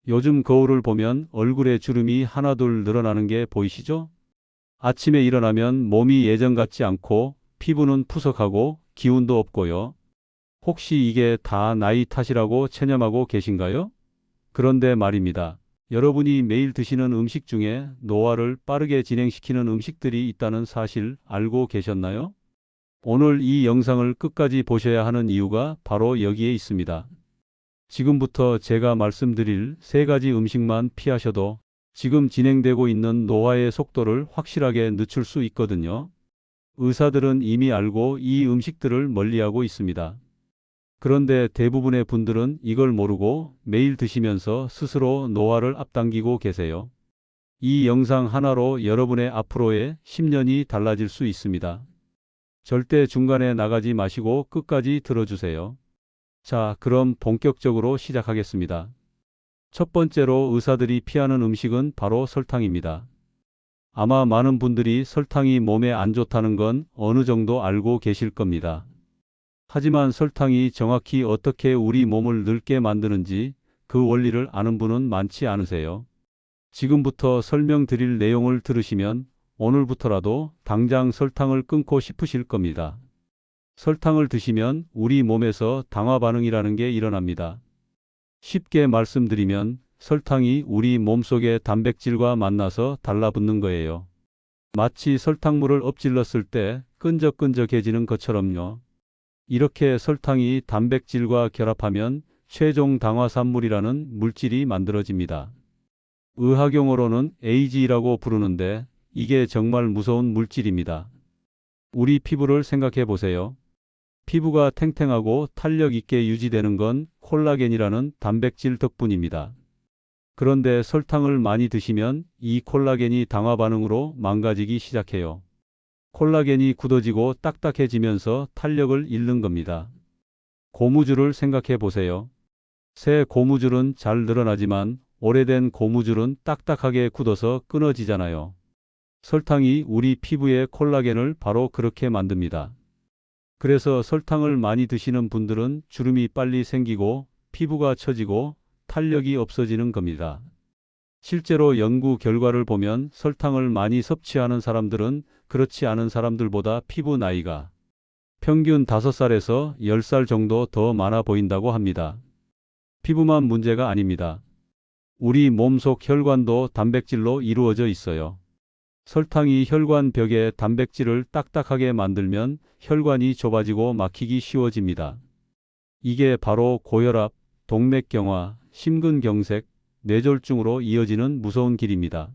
요즘 거울을 보면 얼굴에 주름이 하나둘 늘어나는 게 보이시죠? 아침에 일어나면 몸이 예전 같지 않고 피부는 푸석하고 기운도 없고요. 혹시 이게 다 나이 탓이라고 체념하고 계신가요? 그런데 말입니다. 여러분이 매일 드시는 음식 중에 노화를 빠르게 진행시키는 음식들이 있다는 사실 알고 계셨나요? 오늘 이 영상을 끝까지 보셔야 하는 이유가 바로 여기에 있습니다. 지금부터 제가 말씀드릴 세 가지 음식만 피하셔도 지금 진행되고 있는 노화의 속도를 확실하게 늦출 수 있거든요. 의사들은 이미 알고 이 음식들을 멀리하고 있습니다. 그런데 대부분의 분들은 이걸 모르고 매일 드시면서 스스로 노화를 앞당기고 계세요. 이 영상 하나로 여러분의 앞으로의 10년이 달라질 수 있습니다. 절대 중간에 나가지 마시고 끝까지 들어주세요. 자, 그럼 본격적으로 시작하겠습니다. 첫 번째로 의사들이 피하는 음식은 바로 설탕입니다. 아마 많은 분들이 설탕이 몸에 안 좋다는 건 어느 정도 알고 계실 겁니다. 하지만 설탕이 정확히 어떻게 우리 몸을 늙게 만드는지 그 원리를 아는 분은 많지 않으세요. 지금부터 설명드릴 내용을 들으시면 오늘부터라도 당장 설탕을 끊고 싶으실 겁니다. 설탕을 드시면 우리 몸에서 당화 반응이라는 게 일어납니다. 쉽게 말씀드리면 설탕이 우리 몸속의 단백질과 만나서 달라붙는 거예요. 마치 설탕물을 엎질렀을 때 끈적끈적해지는 것처럼요. 이렇게 설탕이 단백질과 결합하면 최종 당화산물이라는 물질이 만들어집니다. 의학용어로는 AG라고 부르는데 이게 정말 무서운 물질입니다. 우리 피부를 생각해 보세요. 피부가 탱탱하고 탄력 있게 유지되는 건 콜라겐이라는 단백질 덕분입니다. 그런데 설탕을 많이 드시면 이 콜라겐이 당화 반응으로 망가지기 시작해요. 콜라겐이 굳어지고 딱딱해지면서 탄력을 잃는 겁니다. 고무줄을 생각해 보세요. 새 고무줄은 잘 늘어나지만 오래된 고무줄은 딱딱하게 굳어서 끊어지잖아요. 설탕이 우리 피부의 콜라겐을 바로 그렇게 만듭니다. 그래서 설탕을 많이 드시는 분들은 주름이 빨리 생기고 피부가 처지고 탄력이 없어지는 겁니다. 실제로 연구 결과를 보면 설탕을 많이 섭취하는 사람들은 그렇지 않은 사람들보다 피부 나이가 평균 5살에서 10살 정도 더 많아 보인다고 합니다. 피부만 문제가 아닙니다. 우리 몸속 혈관도 단백질로 이루어져 있어요. 설탕이 혈관 벽에 단백질을 딱딱하게 만들면 혈관이 좁아지고 막히기 쉬워집니다. 이게 바로 고혈압, 동맥경화, 심근경색, 뇌졸중으로 이어지는 무서운 길입니다.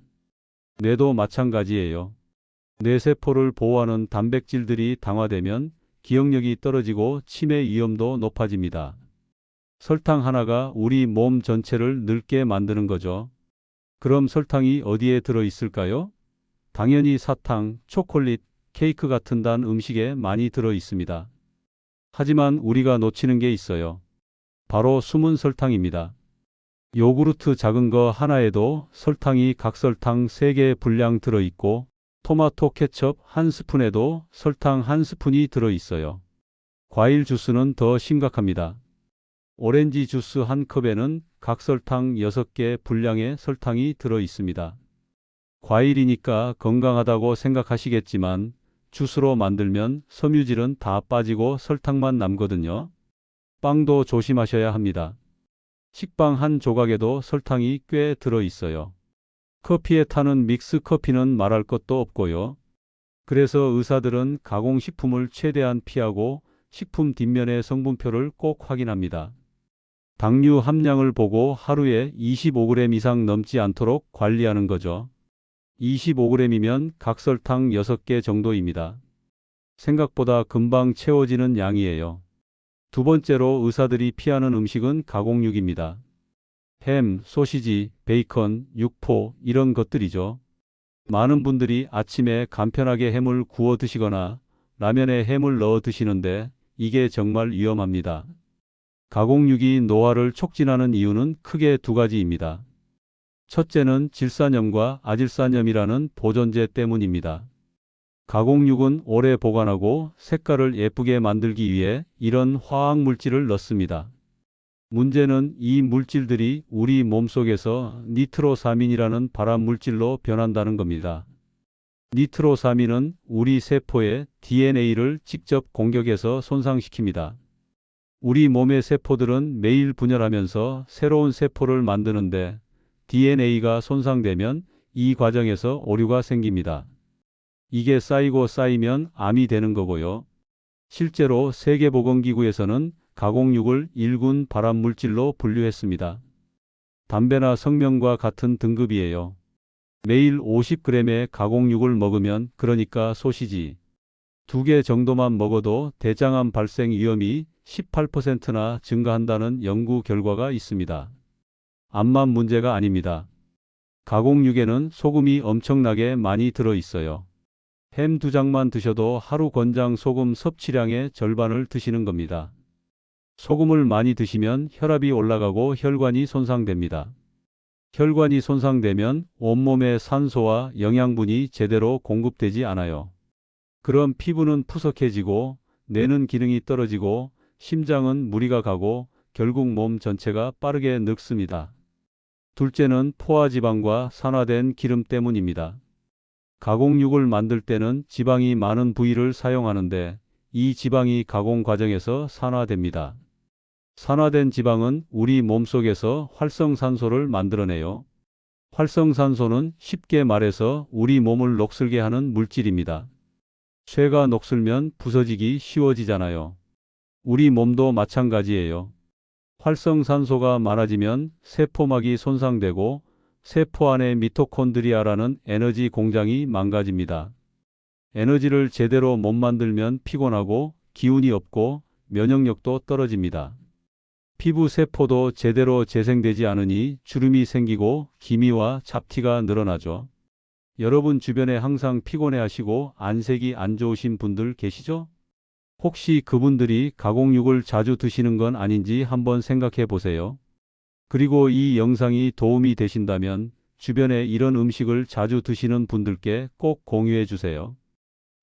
뇌도 마찬가지예요. 뇌세포를 보호하는 단백질들이 당화되면 기억력이 떨어지고 치매 위험도 높아집니다. 설탕 하나가 우리 몸 전체를 늙게 만드는 거죠. 그럼 설탕이 어디에 들어 있을까요? 당연히 사탕, 초콜릿, 케이크 같은 단 음식에 많이 들어 있습니다. 하지만 우리가 놓치는 게 있어요. 바로 숨은 설탕입니다. 요구르트 작은 거 하나에도 설탕이 각설탕 3개 분량 들어 있고 토마토 케첩 한 스푼에도 설탕 한 스푼이 들어 있어요. 과일 주스는 더 심각합니다. 오렌지 주스 한 컵에는 각설탕 6개 분량의 설탕이 들어 있습니다. 과일이니까 건강하다고 생각하시겠지만 주스로 만들면 섬유질은 다 빠지고 설탕만 남거든요. 빵도 조심하셔야 합니다. 식빵 한 조각에도 설탕이 꽤 들어 있어요. 커피에 타는 믹스 커피는 말할 것도 없고요. 그래서 의사들은 가공식품을 최대한 피하고 식품 뒷면의 성분표를 꼭 확인합니다. 당류 함량을 보고 하루에 25g 이상 넘지 않도록 관리하는 거죠. 25g이면 각설탕 6개 정도입니다. 생각보다 금방 채워지는 양이에요. 두 번째로 의사들이 피하는 음식은 가공육입니다. 햄, 소시지, 베이컨, 육포 이런 것들이죠. 많은 분들이 아침에 간편하게 햄을 구워 드시거나 라면에 햄을 넣어 드시는데 이게 정말 위험합니다. 가공육이 노화를 촉진하는 이유는 크게 두 가지입니다. 첫째는 질산염과 아질산염이라는 보존제 때문입니다. 가공육은 오래 보관하고 색깔을 예쁘게 만들기 위해 이런 화학물질을 넣습니다. 문제는 이 물질들이 우리 몸속에서 니트로사민이라는 발암 물질로 변한다는 겁니다. 니트로사민은 우리 세포의 DNA를 직접 공격해서 손상시킵니다. 우리 몸의 세포들은 매일 분열하면서 새로운 세포를 만드는데 DNA가 손상되면 이 과정에서 오류가 생깁니다. 이게 쌓이고 쌓이면 암이 되는 거고요. 실제로 세계보건기구에서는 가공육을 1군 발암물질로 분류했습니다. 담배나 성명과 같은 등급이에요. 매일 50g의 가공육을 먹으면, 그러니까 소시지 2개 정도만 먹어도 대장암 발생 위험이 18%나 증가한다는 연구 결과가 있습니다. 암만 문제가 아닙니다. 가공육에는 소금이 엄청나게 많이 들어 있어요. 햄 2장만 드셔도 하루 권장 소금 섭취량의 절반을 드시는 겁니다. 소금을 많이 드시면 혈압이 올라가고 혈관이 손상됩니다. 혈관이 손상되면 온몸에 산소와 영양분이 제대로 공급되지 않아요. 그럼 피부는 푸석해지고 뇌는 기능이 떨어지고 심장은 무리가 가고 결국 몸 전체가 빠르게 늙습니다. 둘째는 포화지방과 산화된 기름 때문입니다. 가공육을 만들 때는 지방이 많은 부위를 사용하는데 이 지방이 가공 과정에서 산화됩니다. 산화된 지방은 우리 몸속에서 활성산소를 만들어내요. 활성산소는 쉽게 말해서 우리 몸을 녹슬게 하는 물질입니다. 쇠가 녹슬면 부서지기 쉬워지잖아요. 우리 몸도 마찬가지예요. 활성산소가 많아지면 세포막이 손상되고 세포 안의 미토콘드리아라는 에너지 공장이 망가집니다. 에너지를 제대로 못 만들면 피곤하고 기운이 없고 면역력도 떨어집니다. 피부 세포도 제대로 재생되지 않으니 주름이 생기고 기미와 잡티가 늘어나죠. 여러분 주변에 항상 피곤해하시고 안색이 안 좋으신 분들 계시죠? 혹시 그분들이 가공육을 자주 드시는 건 아닌지 한번 생각해 보세요. 그리고 이 영상이 도움이 되신다면 주변에 이런 음식을 자주 드시는 분들께 꼭 공유해 주세요.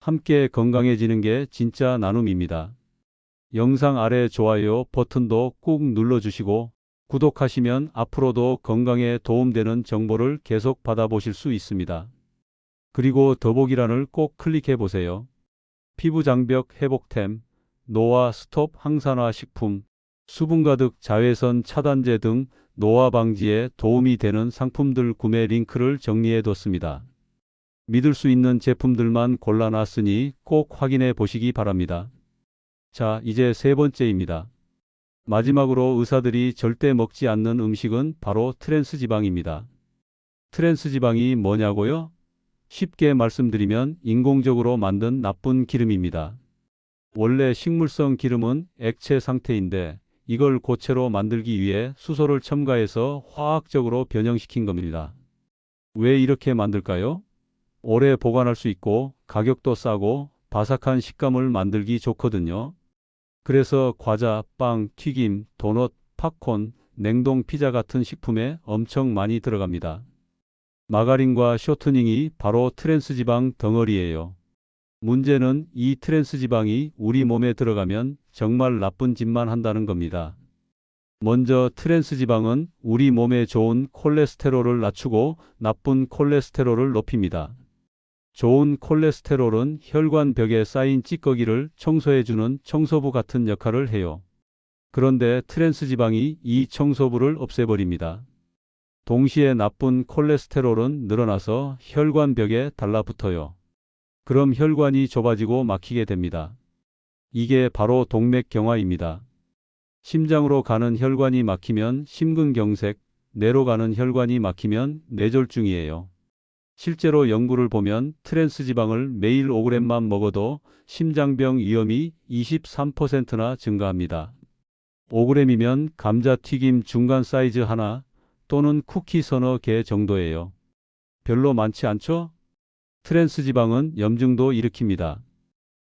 함께 건강해지는 게 진짜 나눔입니다. 영상 아래 좋아요 버튼도 꾹 눌러주시고 구독하시면 앞으로도 건강에 도움되는 정보를 계속 받아보실 수 있습니다. 그리고 더보기란을 꼭 클릭해 보세요. 피부 장벽 회복템, 노화 스톱 항산화 식품, 수분 가득 자외선 차단제 등 노화 방지에 도움이 되는 상품들 구매 링크를 정리해 뒀습니다. 믿을 수 있는 제품들만 골라놨으니 꼭 확인해 보시기 바랍니다. 자, 이제 세 번째입니다. 마지막으로 의사들이 절대 먹지 않는 음식은 바로 트랜스지방입니다. 트랜스지방이 뭐냐고요? 쉽게 말씀드리면 인공적으로 만든 나쁜 기름입니다. 원래 식물성 기름은 액체 상태인데 이걸 고체로 만들기 위해 수소를 첨가해서 화학적으로 변형시킨 겁니다. 왜 이렇게 만들까요? 오래 보관할 수 있고 가격도 싸고 바삭한 식감을 만들기 좋거든요. 그래서 과자, 빵, 튀김, 도넛, 팝콘, 냉동 피자 같은 식품에 엄청 많이 들어갑니다. 마가린과 쇼트닝이 바로 트랜스지방 덩어리예요. 문제는 이 트랜스지방이 우리 몸에 들어가면 정말 나쁜 짓만 한다는 겁니다. 먼저 트랜스지방은 우리 몸에 좋은 콜레스테롤을 낮추고 나쁜 콜레스테롤을 높입니다. 좋은 콜레스테롤은 혈관벽에 쌓인 찌꺼기를 청소해주는 청소부 같은 역할을 해요. 그런데 트랜스지방이 이 청소부를 없애버립니다. 동시에 나쁜 콜레스테롤은 늘어나서 혈관벽에 달라붙어요. 그럼 혈관이 좁아지고 막히게 됩니다. 이게 바로 동맥경화입니다. 심장으로 가는 혈관이 막히면 심근경색, 뇌로 가는 혈관이 막히면 뇌졸중이에요. 실제로 연구를 보면 트랜스지방을 매일 5g만 먹어도 심장병 위험이 23%나 증가합니다. 5g이면 감자튀김 중간 사이즈 하나 또는 쿠키 서너 개 정도예요. 별로 많지 않죠? 트랜스지방은 염증도 일으킵니다.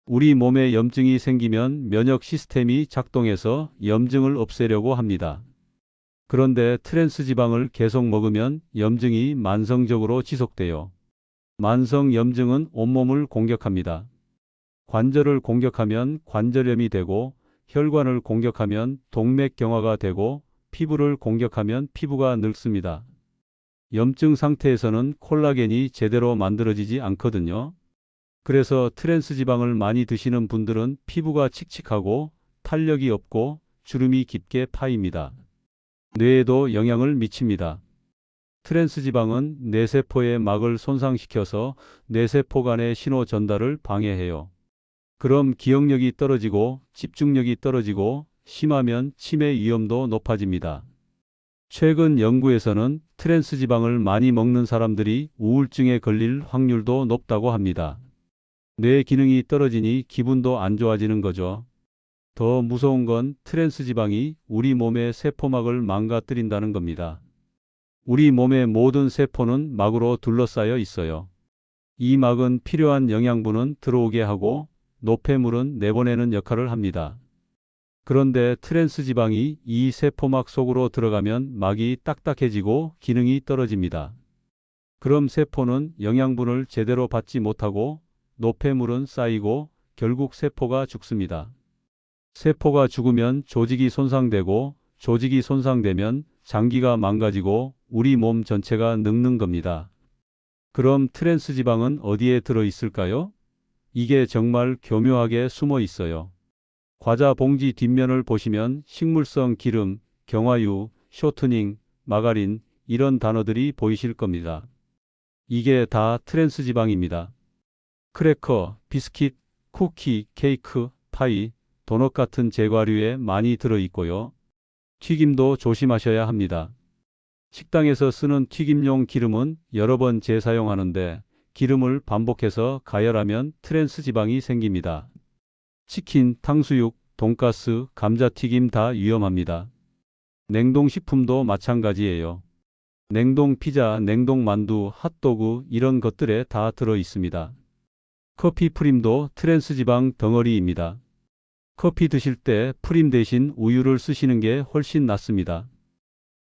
우리 몸에 염증이 생기면 면역 시스템이 작동해서 염증을 없애려고 합니다. 그런데 트랜스지방을 계속 먹으면 염증이 만성적으로 지속돼요. 만성 염증은 온몸을 공격합니다. 관절을 공격하면 관절염이 되고 혈관을 공격하면 동맥경화가 되고 피부를 공격하면 피부가 늙습니다. 염증 상태에서는 콜라겐이 제대로 만들어지지 않거든요. 그래서 트랜스 지방을 많이 드시는 분들은 피부가 칙칙하고 탄력이 없고 주름이 깊게 파입니다. 뇌에도 영향을 미칩니다. 트랜스 지방은 뇌세포의 막을 손상시켜서 뇌세포 간의 신호 전달을 방해해요. 그럼 기억력이 떨어지고 집중력이 떨어지고 심하면 치매 위험도 높아집니다. 최근 연구에서는 트랜스 지방을 많이 먹는 사람들이 우울증에 걸릴 확률도 높다고 합니다. 뇌 기능이 떨어지니 기분도 안 좋아지는 거죠. 더 무서운 건 트랜스 지방이 우리 몸의 세포막을 망가뜨린다는 겁니다. 우리 몸의 모든 세포는 막으로 둘러싸여 있어요. 이 막은 필요한 영양분은 들어오게 하고 노폐물은 내보내는 역할을 합니다. 그런데 트랜스 지방이 이 세포막 속으로 들어가면 막이 딱딱해지고 기능이 떨어집니다. 그럼 세포는 영양분을 제대로 받지 못하고 노폐물은 쌓이고 결국 세포가 죽습니다. 세포가 죽으면 조직이 손상되고 조직이 손상되면 장기가 망가지고 우리 몸 전체가 늙는 겁니다. 그럼 트랜스 지방은 어디에 들어 있을까요? 이게 정말 교묘하게 숨어 있어요. 과자 봉지 뒷면을 보시면 식물성 기름, 경화유, 쇼트닝, 마가린 이런 단어들이 보이실 겁니다. 이게 다 트랜스 지방입니다. 크래커, 비스킷, 쿠키, 케이크, 파이, 도넛 같은 제과류에 많이 들어 있고요. 튀김도 조심하셔야 합니다. 식당에서 쓰는 튀김용 기름은 여러 번 재사용하는데 기름을 반복해서 가열하면 트랜스 지방이 생깁니다. 치킨, 탕수육, 돈가스, 감자튀김 다 위험합니다. 냉동식품도 마찬가지예요. 냉동 피자, 냉동 만두, 핫도그 이런 것들에 다 들어 있습니다. 커피 프림도 트랜스 지방 덩어리입니다. 커피 드실 때 프림 대신 우유를 쓰시는 게 훨씬 낫습니다.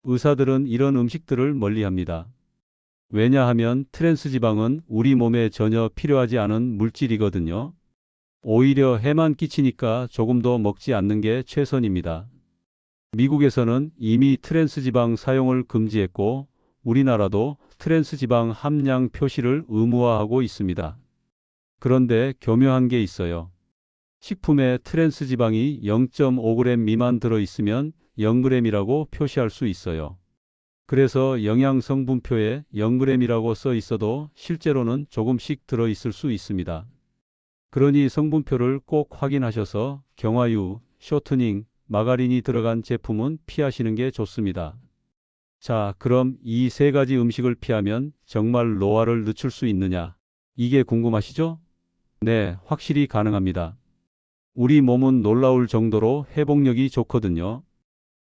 의사들은 이런 음식들을 멀리합니다. 왜냐하면 트랜스 지방은 우리 몸에 전혀 필요하지 않은 물질이거든요. 오히려 해만 끼치니까 조금 더 먹지 않는 게 최선입니다. 미국에서는 이미 트랜스 지방 사용을 금지했고 우리나라도 트랜스 지방 함량 표시를 의무화하고 있습니다. 그런데 교묘한 게 있어요. 식품에 트랜스 지방이 0.5g 미만 들어 있으면 0g이라고 표시할 수 있어요. 그래서 영양 성분표에 0g이라고 써 있어도 실제로는 조금씩 들어 있을 수 있습니다. 그러니 성분표를 꼭 확인하셔서 경화유, 쇼트닝, 마가린이 들어간 제품은 피하시는 게 좋습니다. 자, 그럼 이 세 가지 음식을 피하면 정말 노화를 늦출 수 있느냐? 이게 궁금하시죠? 네, 확실히 가능합니다. 우리 몸은 놀라울 정도로 회복력이 좋거든요.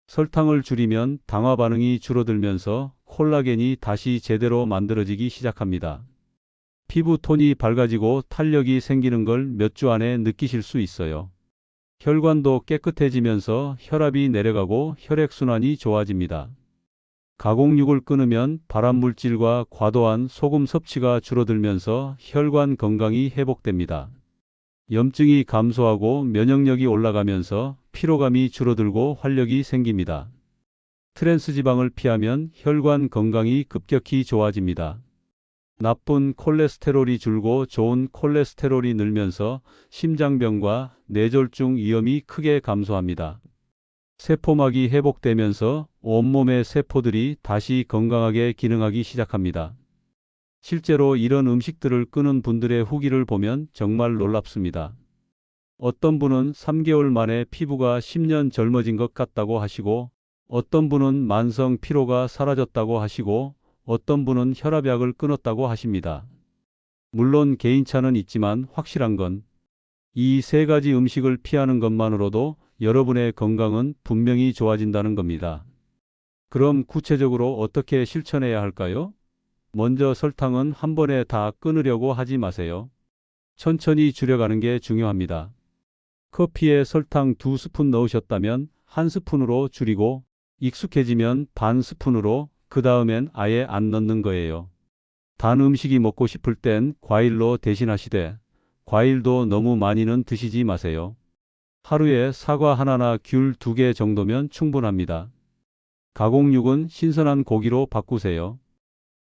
설탕을 줄이면 당화 반응이 줄어들면서 콜라겐이 다시 제대로 만들어지기 시작합니다. 피부 톤이 밝아지고 탄력이 생기는 걸 몇 주 안에 느끼실 수 있어요. 혈관도 깨끗해지면서 혈압이 내려가고 혈액순환이 좋아집니다. 가공육을 끊으면 발암물질과 과도한 소금 섭취가 줄어들면서 혈관 건강이 회복됩니다. 염증이 감소하고 면역력이 올라가면서 피로감이 줄어들고 활력이 생깁니다. 트랜스 지방을 피하면 혈관 건강이 급격히 좋아집니다. 나쁜 콜레스테롤이 줄고 좋은 콜레스테롤이 늘면서 심장병과 뇌졸중 위험이 크게 감소합니다. 세포막이 회복되면서 온몸의 세포들이 다시 건강하게 기능하기 시작합니다. 실제로 이런 음식들을 끊은 분들의 후기를 보면 정말 놀랍습니다. 어떤 분은 3개월 만에 피부가 10년 젊어진 것 같다고 하시고, 어떤 분은 만성 피로가 사라졌다고 하시고, 어떤 분은 혈압약을 끊었다고 하십니다. 물론 개인차는 있지만 확실한 건 이 세 가지 음식을 피하는 것만으로도 여러분의 건강은 분명히 좋아진다는 겁니다. 그럼 구체적으로 어떻게 실천해야 할까요? 먼저 설탕은 한 번에 다 끊으려고 하지 마세요. 천천히 줄여가는 게 중요합니다. 커피에 설탕 2스푼 넣으셨다면 1스푼으로 줄이고 익숙해지면 반 스푼으로 그 다음엔 아예 안 넣는 거예요. 단 음식이 먹고 싶을 땐 과일로 대신하시되 과일도 너무 많이는 드시지 마세요. 하루에 사과 하나나 귤 2개 정도면 충분합니다. 가공육은 신선한 고기로 바꾸세요.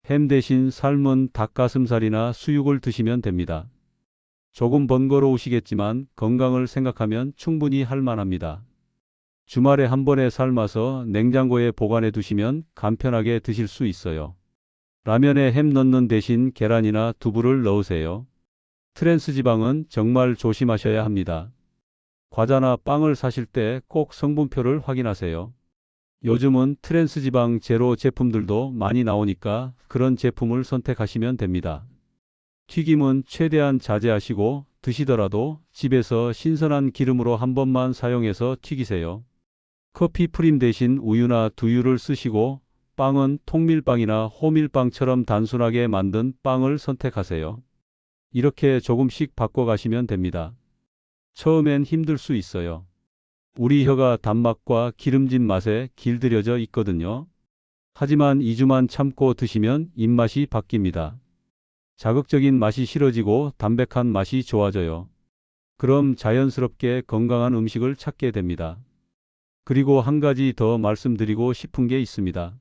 햄 대신 삶은 닭가슴살이나 수육을 드시면 됩니다. 조금 번거로우시겠지만 건강을 생각하면 충분히 할 만합니다. 주말에 한 번에 삶아서 냉장고에 보관해 두시면 간편하게 드실 수 있어요. 라면에 햄 넣는 대신 계란이나 두부를 넣으세요. 트랜스 지방은 정말 조심하셔야 합니다. 과자나 빵을 사실 때 꼭 성분표를 확인하세요. 요즘은 트랜스 지방 제로 제품들도 많이 나오니까 그런 제품을 선택하시면 됩니다. 튀김은 최대한 자제하시고 드시더라도 집에서 신선한 기름으로 한 번만 사용해서 튀기세요. 커피 프림 대신 우유나 두유를 쓰시고 빵은 통밀빵이나 호밀빵처럼 단순하게 만든 빵을 선택하세요. 이렇게 조금씩 바꿔가시면 됩니다. 처음엔 힘들 수 있어요. 우리 혀가 단맛과 기름진 맛에 길들여져 있거든요. 하지만 2주만 참고 드시면 입맛이 바뀝니다. 자극적인 맛이 싫어지고 담백한 맛이 좋아져요. 그럼 자연스럽게 건강한 음식을 찾게 됩니다. 그리고 한 가지 더 말씀드리고 싶은 게 있습니다.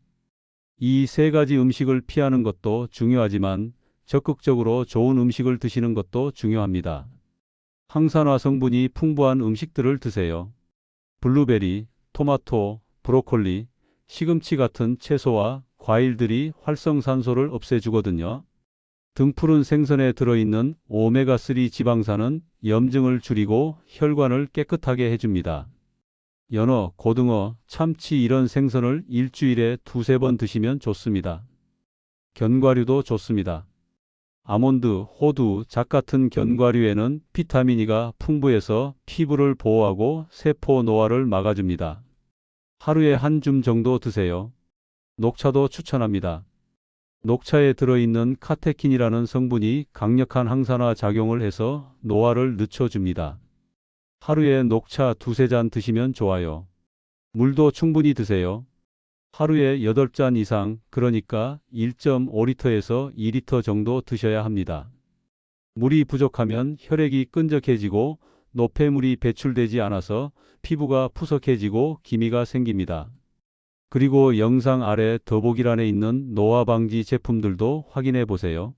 이 세 가지 음식을 피하는 것도 중요하지만 적극적으로 좋은 음식을 드시는 것도 중요합니다. 항산화 성분이 풍부한 음식들을 드세요. 블루베리, 토마토, 브로콜리, 시금치 같은 채소와 과일들이 활성산소를 없애주거든요. 등푸른 생선에 들어있는 오메가3 지방산은 염증을 줄이고 혈관을 깨끗하게 해줍니다. 연어, 고등어, 참치 이런 생선을 일주일에 두세 번 드시면 좋습니다. 견과류도 좋습니다. 아몬드, 호두, 잣 같은 견과류에는 비타민 E가 풍부해서 피부를 보호하고 세포 노화를 막아줍니다. 하루에 한 줌 정도 드세요. 녹차도 추천합니다. 녹차에 들어있는 카테킨이라는 성분이 강력한 항산화 작용을 해서 노화를 늦춰줍니다. 하루에 녹차 두세 잔 드시면 좋아요. 물도 충분히 드세요. 하루에 8잔 이상, 그러니까 1.5리터에서 2리터 정도 드셔야 합니다. 물이 부족하면 혈액이 끈적해지고 노폐물이 배출되지 않아서 피부가 푸석해지고 기미가 생깁니다. 그리고 영상 아래 더보기란에 있는 노화 방지 제품들도 확인해 보세요.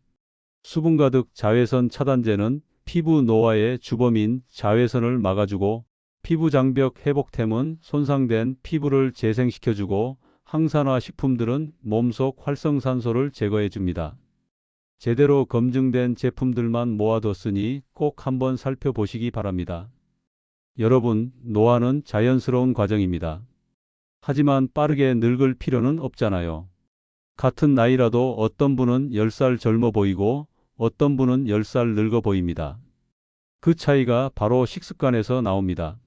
수분 가득 자외선 차단제는 피부 노화의 주범인 자외선을 막아주고 피부 장벽 회복템은 손상된 피부를 재생시켜주고 항산화 식품들은 몸속 활성산소를 제거해 줍니다. 제대로 검증된 제품들만 모아뒀으니 꼭 한번 살펴보시기 바랍니다. 여러분, 노화는 자연스러운 과정입니다. 하지만 빠르게 늙을 필요는 없잖아요. 같은 나이라도 어떤 분은 10살 젊어 보이고 어떤 분은 10살 늙어 보입니다. 그 차이가 바로 식습관에서 나옵니다.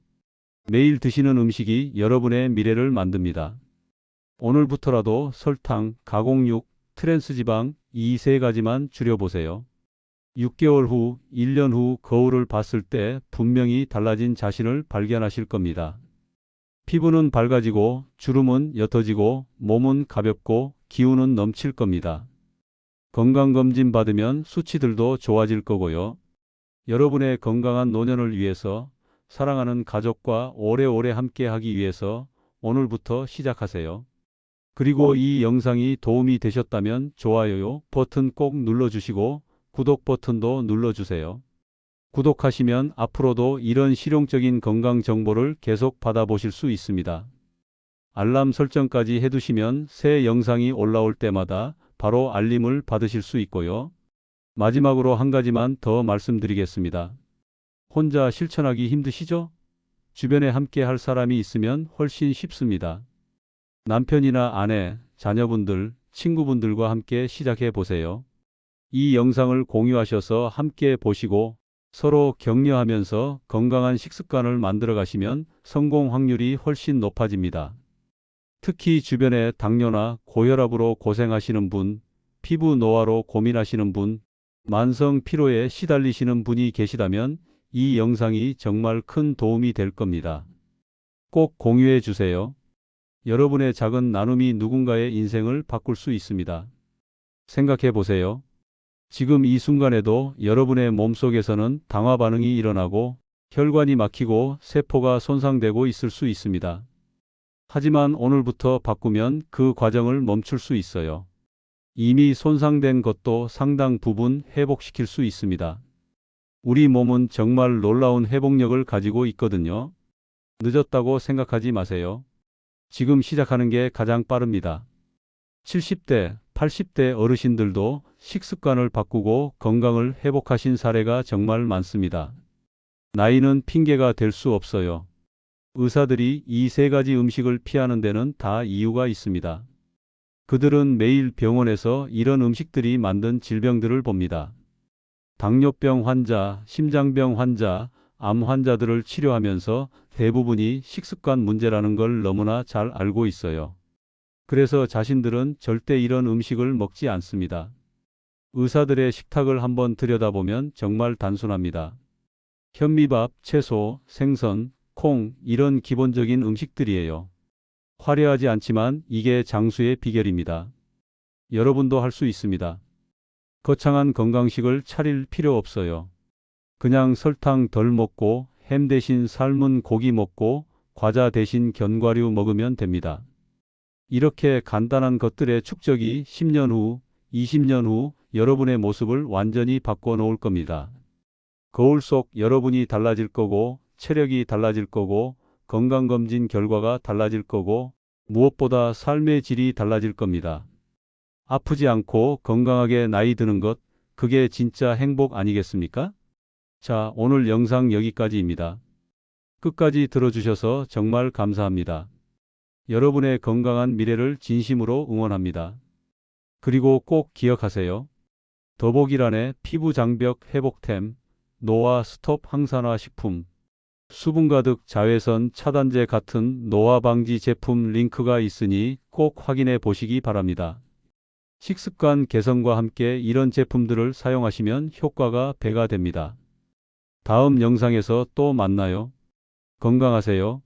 매일 드시는 음식이 여러분의 미래를 만듭니다. 오늘부터라도 설탕, 가공육, 트랜스 지방 이 세 가지만 줄여보세요. 6개월 후, 1년 후 거울을 봤을 때 분명히 달라진 자신을 발견하실 겁니다. 피부는 밝아지고 주름은 옅어지고 몸은 가볍고 기운은 넘칠 겁니다. 건강검진 받으면 수치들도 좋아질 거고요. 여러분의 건강한 노년을 위해서 사랑하는 가족과 오래오래 함께하기 위해서 오늘부터 시작하세요. 그리고 이 영상이 도움이 되셨다면 좋아요 버튼 꼭 눌러주시고 구독 버튼도 눌러주세요. 구독하시면 앞으로도 이런 실용적인 건강 정보를 계속 받아보실 수 있습니다. 알람 설정까지 해두시면 새 영상이 올라올 때마다 바로 알림을 받으실 수 있고요. 마지막으로 한 가지만 더 말씀드리겠습니다. 혼자 실천하기 힘드시죠? 주변에 함께 할 사람이 있으면 훨씬 쉽습니다. 남편이나 아내, 자녀분들, 친구분들과 함께 시작해 보세요. 이 영상을 공유하셔서 함께 보시고 서로 격려하면서 건강한 식습관을 만들어 가시면 성공 확률이 훨씬 높아집니다. 특히 주변에 당뇨나 고혈압으로 고생하시는 분, 피부 노화로 고민하시는 분, 만성 피로에 시달리시는 분이 계시다면 이 영상이 정말 큰 도움이 될 겁니다. 꼭 공유해 주세요. 여러분의 작은 나눔이 누군가의 인생을 바꿀 수 있습니다. 생각해 보세요. 지금 이 순간에도 여러분의 몸속에서는 당화 반응이 일어나고 혈관이 막히고 세포가 손상되고 있을 수 있습니다. 하지만 오늘부터 바꾸면 그 과정을 멈출 수 있어요. 이미 손상된 것도 상당 부분 회복시킬 수 있습니다. 우리 몸은 정말 놀라운 회복력을 가지고 있거든요. 늦었다고 생각하지 마세요. 지금 시작하는 게 가장 빠릅니다. 70대, 80대 어르신들도 식습관을 바꾸고 건강을 회복하신 사례가 정말 많습니다. 나이는 핑계가 될 수 없어요. 의사들이 이 세 가지 음식을 피하는 데는 다 이유가 있습니다. 그들은 매일 병원에서 이런 음식들이 만든 질병들을 봅니다. 당뇨병 환자, 심장병 환자, 암 환자들을 치료하면서 대부분이 식습관 문제라는 걸 너무나 잘 알고 있어요. 그래서 자신들은 절대 이런 음식을 먹지 않습니다. 의사들의 식탁을 한번 들여다보면 정말 단순합니다. 현미밥, 채소, 생선, 콩 이런 기본적인 음식들이에요. 화려하지 않지만 이게 장수의 비결입니다. 여러분도 할 수 있습니다. 거창한 건강식을 차릴 필요 없어요. 그냥 설탕 덜 먹고 햄 대신 삶은 고기 먹고 과자 대신 견과류 먹으면 됩니다. 이렇게 간단한 것들의 축적이 10년 후, 20년 후 여러분의 모습을 완전히 바꿔 놓을 겁니다. 거울 속 여러분이 달라질 거고, 체력이 달라질 거고, 건강검진 결과가 달라질 거고, 무엇보다 삶의 질이 달라질 겁니다. 아프지 않고 건강하게 나이 드는 것, 그게 진짜 행복 아니겠습니까? 자, 오늘 영상 여기까지입니다. 끝까지 들어주셔서 정말 감사합니다. 여러분의 건강한 미래를 진심으로 응원합니다. 그리고 꼭 기억하세요. 더보기란에 피부 장벽 회복템, 노화 스톱 항산화 식품, 수분 가득 자외선 차단제 같은 노화 방지 제품 링크가 있으니 꼭 확인해 보시기 바랍니다. 식습관 개선과 함께 이런 제품들을 사용하시면 효과가 배가 됩니다. 다음 영상에서 또 만나요. 건강하세요.